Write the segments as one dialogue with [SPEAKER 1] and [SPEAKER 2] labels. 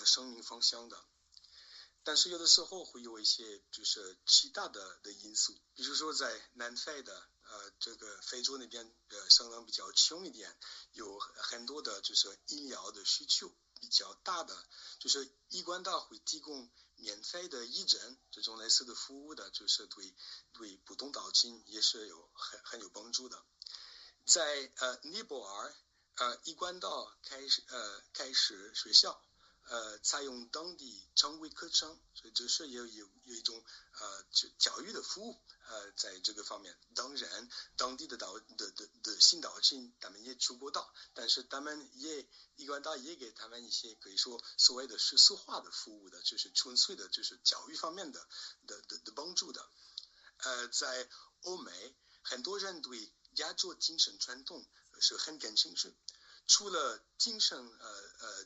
[SPEAKER 1] 生命方向的。但是有的时候会有一些就是其他的因素，比如说在南非的这个非洲那边相当比较穷一点，有很多的就是医疗的需求比较大的，就是医管大会提供免费的义诊这种类似的服务的，就是对不同岛亲也是很有帮助的。在尼泊尔医管大开始学校采用当地常规课程，所以这是有一种教育的服务在这个方面。当然，当地的新岛亲他们也出过岛，但是他们医管大也给他们一些可以说所谓的世俗化的服务的，就是纯粹的就是教育方面的帮助的。在欧美，很多人对亚洲精神传统是很感兴趣，除了精神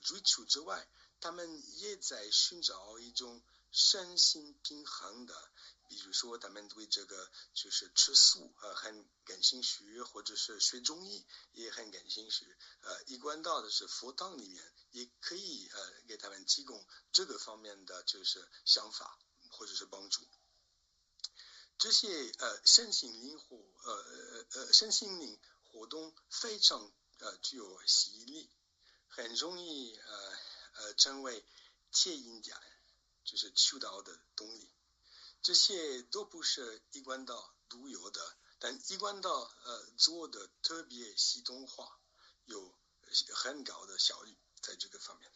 [SPEAKER 1] 追求之外，他们也在寻找一种身心平衡的，比如说他们对这个就是吃素很感兴趣，或者是学中医也很感兴趣。医管大的是佛堂里面也可以给他们提供这个方面的就是想法或者是帮助。这些身心灵活动非常具有吸引力，很容易成为接引家，就是求道的动力。这些都不是医管大独有的，但医管大做的特别系统化，有很高的效率在这个方面。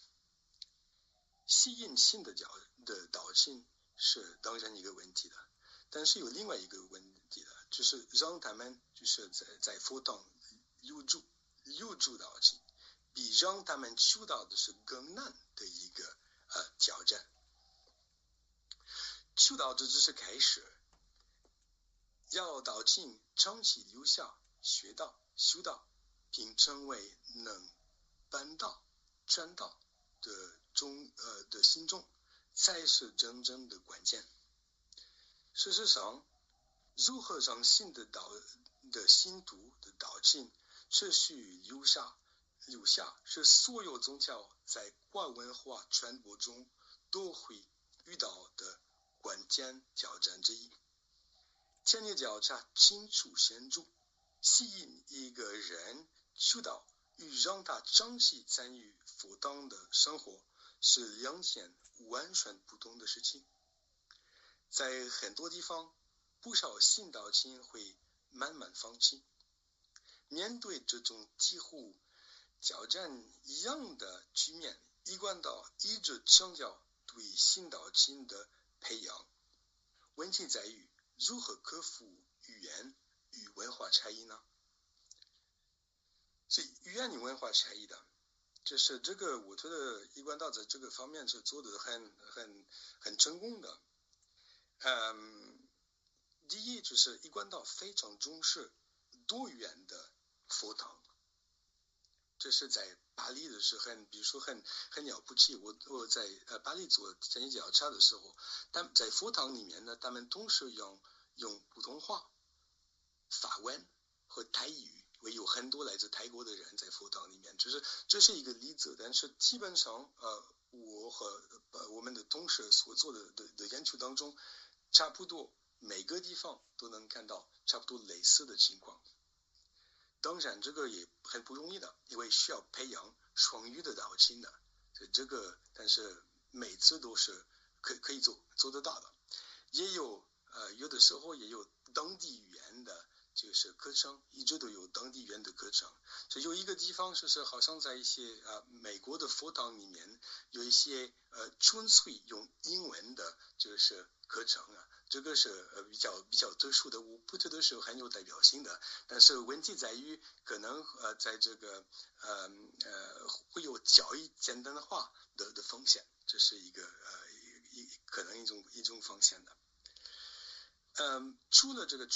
[SPEAKER 1] 吸引新的岛亲是当然一个问题的，但是有另外一个问题的，就是让他们就是在佛堂留住岛亲，比让他们求道的是更难的一个挑战。求道这只是开始，要岛亲长期留下学道修道，并成为能办道传道的信众，才是真正的关键。事实上，如何让新的信徒的岛亲持续留下，是所有宗教在跨文化传播中都会遇到的关键挑战之一。田野调查清楚显著，吸引一个人求道与让他长期参与佛堂的生活是两件完全不同的事情。在很多地方，不少新岛亲会慢慢放弃。面对这种几乎挑战一样的局面，医管大一直强调对新岛亲的培养。问题在于如何克服语言与文化差异呢？所以语言与文化差异的，就是这个我觉得医管大在这个方面是做的很成功的。第一就是医管大非常重视多语言的佛堂，这是在巴黎的是比如说很了不起。我在巴黎做田野调查的时候，在佛堂里面呢，他们同时用普通话、法文和泰语，因为有很多来自泰国的人在佛堂里面，就是这是一个例子。但是基本上我和我们的同事所做的研究当中，差不多每个地方都能看到差不多类似的情况。当然这个也很不容易的，因为需要培养双语的岛亲的，所以这个但是每次都是可以做得到的。也有有的时候也有当地语言的就是课程，一直都有当地语言的课程。所以有一个地方就是好像在一些美国的佛堂里面有一些纯粹用英文的就是课程这个是比较特殊的，我不觉得是很有代表性的。但是问题在于可能在这个会有教育简单化的风险，这是一个可能一种风险的。除了这个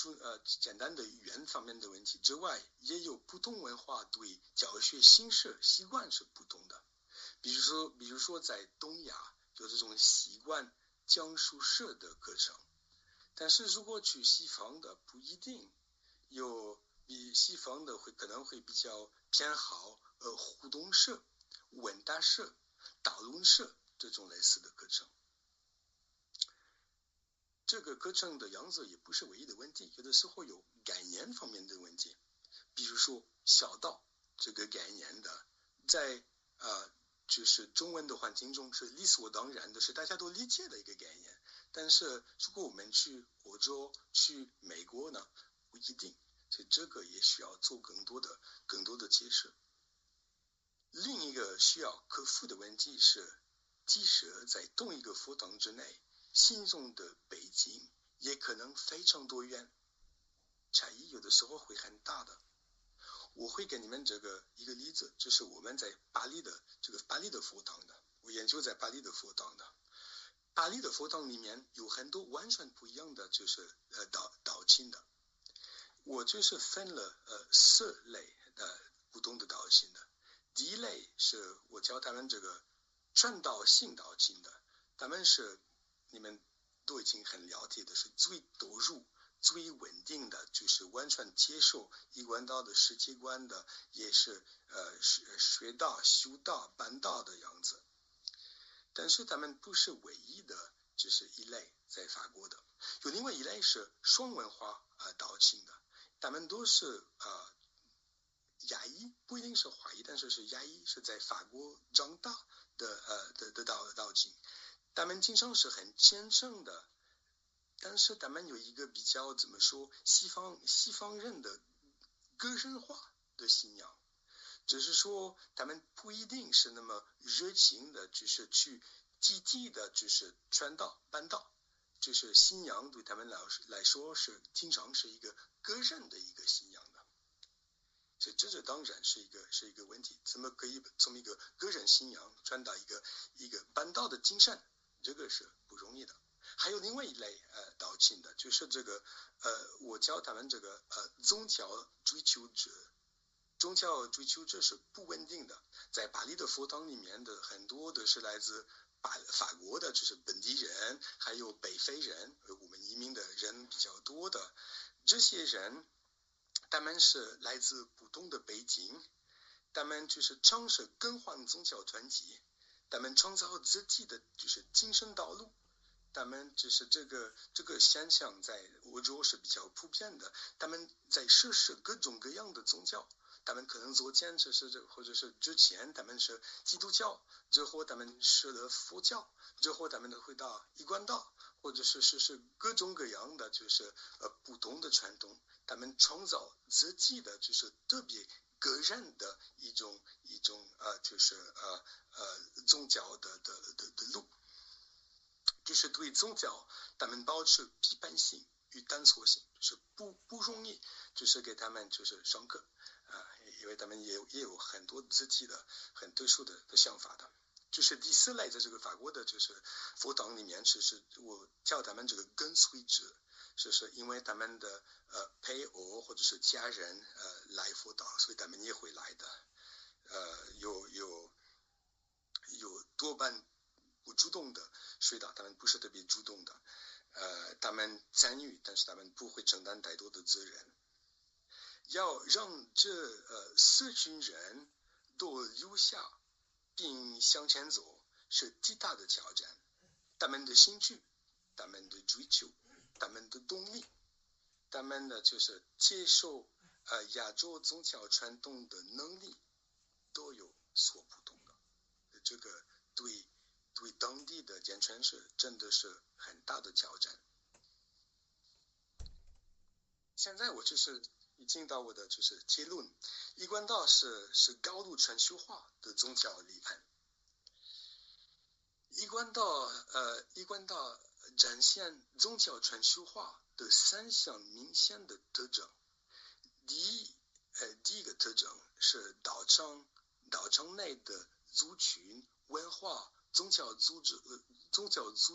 [SPEAKER 1] 简单的语言方面的问题之外，也有不同文化对教学形式习惯是不同的。比如说在东亚有这种习惯讲述式的课程，但是如果去西方的不一定，有比西方的可能会比较偏好互动式、问答式、导论社这种类似的课程。这个课程的样子也不是唯一的问题，有的时候有概念方面的问题，比如说孝道这个概念的，在就是中文的环境中是理所当然的，是大家都理解的一个概念。但是如果我们去欧洲、去美国呢，不一定，所以这个也需要做更多的解释。另一个需要克服的问题是，即使在同一个佛堂之内，信众的背景也可能非常多元，差异有的时候会很大的。我会给你们这个一个例子，这是我们在巴黎的佛堂的，我研究在巴黎的佛堂的。巴黎的佛堂里面有很多完全不一样的就是道亲的，我就是分了4类不同的道亲的。第一类是我教他们这个传道性道亲的，他们是你们都已经很了解的，是最投入最稳定的，就是完全接受一贯道的世界观的，也是学道修道办道的样子。但是他们不是唯一的，只是一类在法国的，有另外一类是双文化道亲的，他们都是亚裔，不一定是华裔，但是是亚裔，是在法国长大的道亲，他们经常是很虔诚的，但是他们有一个比较怎么说西方人的个人化的信仰，只是说他们不一定是那么热情的，就是去积极的，就是传道办道，就是信仰对他们来说是经常是一个个人的一个信仰的。所以这当然是一个问题，怎么可以从一个个人信仰传达一个办道的精神，这个是不容易的。还有另外一类道亲的，就是这个我教他们这个宗教追求者是不稳定的，在巴黎的佛堂里面的很多的是来自法国的，就是本地人，还有北非人，我们移民的人比较多的，这些人他们是来自不同的背景，他们就是尝试更换宗教团体，他们创造自己的就是精神道路，他们就是这个现象在欧洲是比较普遍的，他们在实施各种各样的宗教，他们可能昨天或者是之前他们是基督教，之后他们是了佛教，之后他们会到一贯道，或者是各种各样的就是不同的传统，他们创造自己的就是特别个人的一种就是宗教的路，就是对宗教他们保持批判性与探索性，就是不容易就是给他们就是上课因为他们也有很多自己的很特殊的想法的。就是第4类在这个法国的就是佛堂里面，是我叫他们这个跟随者，是因为他们的配偶或者是家人来佛堂，所以他们也会来的。有多半不主动的学道，他们不是特别主动的，他们参与，但是他们不会承担太多的责任。要让这4群人都留下并向前走，是极大的挑战。他们的兴趣，他们的追求，他们的动力，他们的就是接受亚洲宗教传统的能力都有所不同的。这个对当地的健全是真的是很大的挑战。现在我就是已经到我的就是结论，一贯道是高度全球化的宗教理论。一贯道展现宗教全球化的3项明显的特征。第一个特征是道场内的族群文化宗教组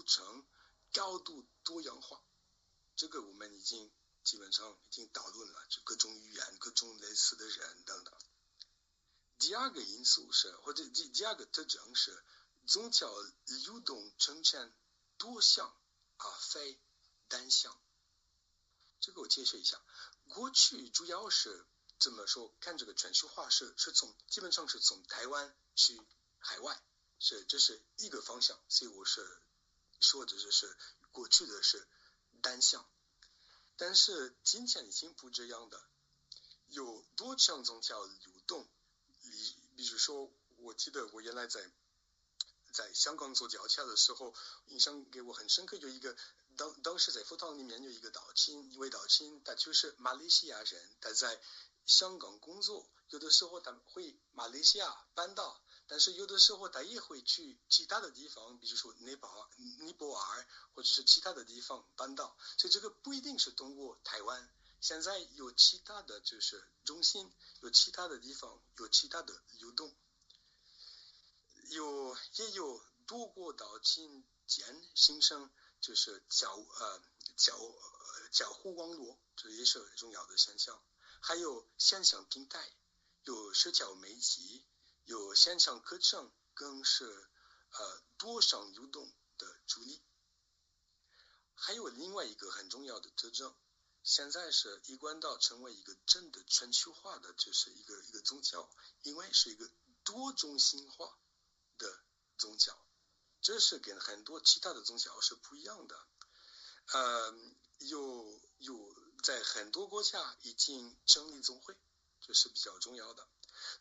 [SPEAKER 1] 成高度多样化，这个我们基本上已经讨论了，就各种语言各种类似的人等等。第二个因素是或者第二个特征是宗教流动呈现多项非单项。这个我解释一下，过去主要是怎么说，看这个全球化是基本上是从台湾去海外，这是一个方向，所以我是说的就是过去的是单向，但是今天已经不这样的，有多项宗教流动。比如说，我记得我原来在香港做教教的时候，印象给我很深刻，有一个当时在佛堂里面有一位导亲，他就是马来西亚人，他在香港工作，有的时候他会马来西亚搬到，但是有的时候他也会去其他的地方，比如说尼泊尔或者是其他的地方搬到，所以这个不一定是通过台湾。现在有其他的就是中心，有其他的地方，有其他的流动，也有多国岛间形成就是交互网络，这也是很重要的现象。还有线上平台，有社交媒体，有线上课程，更是多项流动的助力。还有另外一个很重要的特征，现在是一贯道成为一个真的全球化的，就是一个宗教，因为是一个多中心化的宗教，这是跟很多其他的宗教是不一样的。有在很多国家已经成立宗会，这是比较重要的。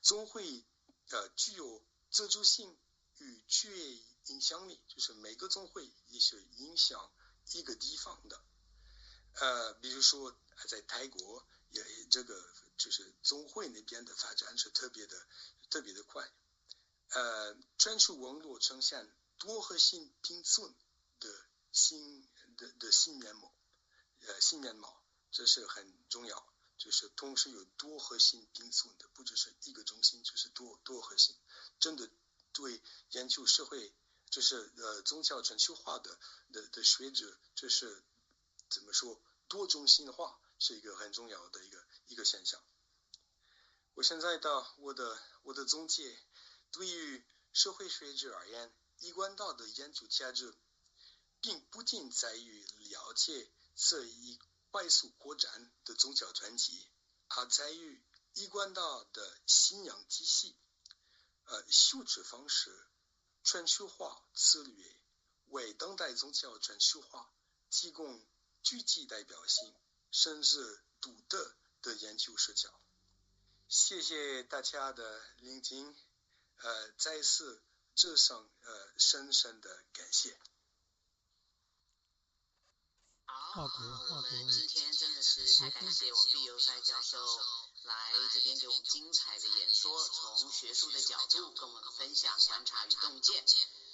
[SPEAKER 1] 宗会具有自主性与区域影响力，就是每个宗会也是影响一个地方的。比如说在泰国也这个就是宗会那边的发展是特别的快。专属网络呈现多核心并存的新面貌，这是很重要。就是同时有多核心并存的，不只是一个中心，就是多核心。真的对研究社会，就是宗教全球化的学者，就是怎么说多中心化是一个很重要的一个现象。我现在到我的总结，对于社会学者而言，一贯道的研究价值并不仅在于了解这一快速扩展的宗教团体，而在于一贯道的信仰体系、修持方式、全球化策略，为当代宗教全球化提供具体代表性甚至独特的研究视角。谢谢大家的聆听，再次致上深深的感谢。
[SPEAKER 2] 好，我们今天真的是太感谢我们毕友赛教授来这边给我们精彩的演说，从学术的角度跟我们分享观察与洞见，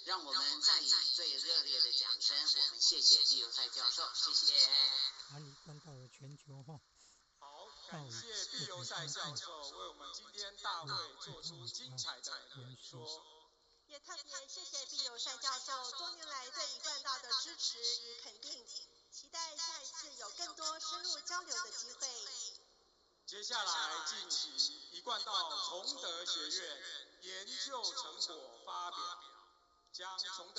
[SPEAKER 2] 让我们再以最热烈的掌声，我们谢谢毕友赛教授，谢谢。
[SPEAKER 3] 一贯道的全球化。
[SPEAKER 4] 好，感谢毕友赛教授为我们今天大会做出精彩的演说。
[SPEAKER 5] 也特别谢谢毕友赛教授多年来对一贯道的支持与肯定，期待下一次有更多深入交流的机会。
[SPEAKER 4] 接下来进行一贯道崇德学院研究成果发表，将崇德